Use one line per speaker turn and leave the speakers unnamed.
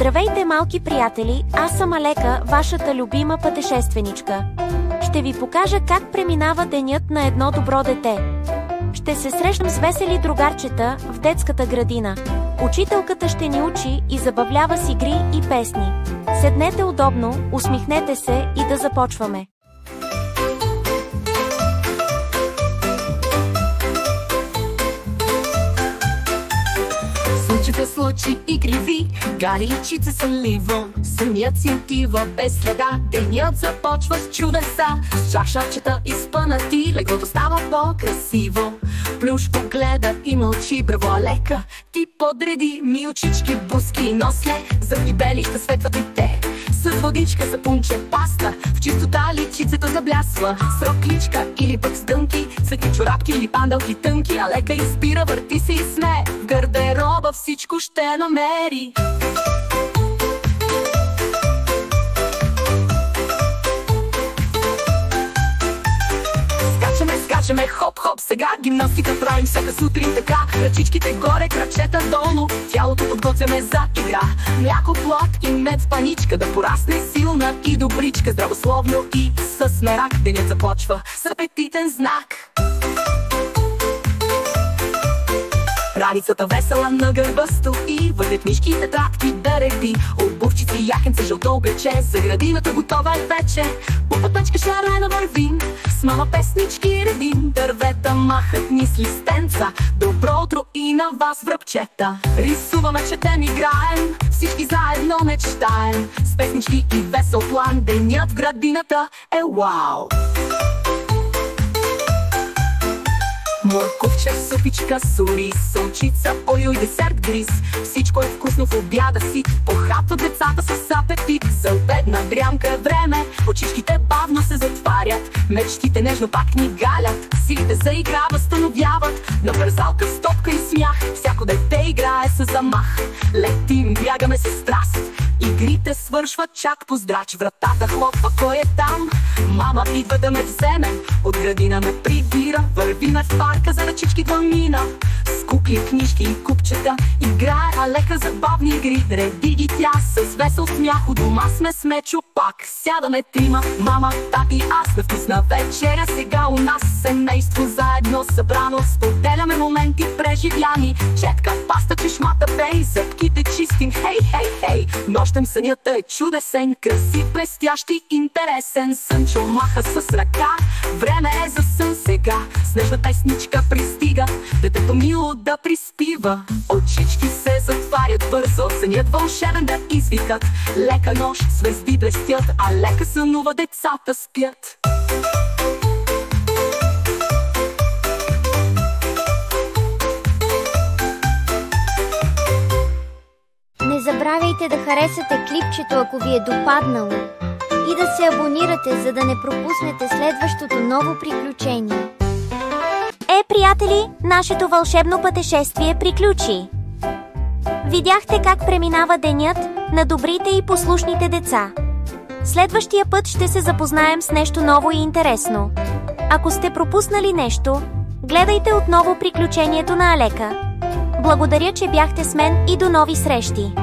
Здравейте, малки приятели, аз съм Алека, вашата любима пътешественичка. Ще ви покажа как преминава денят на едно добро дете. Ще се срещам с весели другарчета в детската градина. Учителката ще ни учи и забавлява с игри и песни. Седнете удобно, усмихнете се и да започваме.
Слънчето с лъчи и криви, гари личица сънливо. Сънят си отива без следа, денят започва с чудеса. С чашачета изпънати, леглото става по-красиво. Плюш погледа и мълчи, браво Алека. Ти подреди ми очички, буски и носле, зъби бели ще светват и те. С водичка за пунче паста, в чистота личицата заблясва. С рокличка или пък с дънки, цветни чорапки или пандалки тънки. Алека изпира, върти се и смее, в гардероба всичко ще намери. Скачаме, хоп-хоп, сега гимнастика правим всяка сутрин така. Ръчичките горе, крачета долу, тялото подготвяме за игра. Мляко, плод и мед с паничка, да порасне силна и добричка. Здравословно и с мерак, денят започва с апетитен знак. Раницата весела на гърба стои, вървят книжки и тетрадки да реди. Обувчици, якенце, жълто облече, за градината готова е вече. По пътечка шарена вървим, с мама песнички редим. Дървета махат ни с листенца, добро утро и на вас, връбчета. Рисуваме, четем, играем, всички заедно мечтаем. С песнички и весел план, денят в градината е вау! Морковче, супичка, сури, солчица, ойой, десерт, гриз. Всичко е вкусно в обяда си, похапват децата с апетит. За обедна дрямка е време, очичките бавно се затварят. Мечтите нежно пак ни галят, силите за игра възстановяват. На бързалка, стопка и смях, всяко дете играе с замах. Летим, бягаме с страст, игрите свършват чак по здрач. Вратата хлопва, кой е там? Мама идва да ме вземе, от градина ме прибира. Вървиме в парка за ръчички да мина. С кукли, книжки и купчета играе Алека забавни игри. Реди ги тя с весел смях, у дома сме с Мечо пак. Сядаме трима, мама, тати и аз, на вкусна вечеря сега у нас. Семейство заедно събрано, споделяме моменти преживяни. Четка, паста, чешмата пей, зъбките чистим, хей, хей, хей. Нощем сънят е чудесен, красив, блестящ и интересен. Сънчо маха с ръка, време е за сън сега. Снежна песничка пристига, детето мило да приспива. Очички се затварят бързо, сънят вълшебен да извикат. Лека нощ, звезди блестят, а лека сънува, децата спят.
Не забравяйте да харесате клипчето, ако ви е допаднало, и да се абонирате, за да не пропуснете следващото ново приключение.
Приятели, нашето вълшебно пътешествие приключи. Видяхте как преминава денят на добрите и послушните деца. Следващия път ще се запознаем с нещо ново и интересно. Ако сте пропуснали нещо, гледайте отново приключението на Алека. Благодаря, че бяхте с мен и до нови срещи!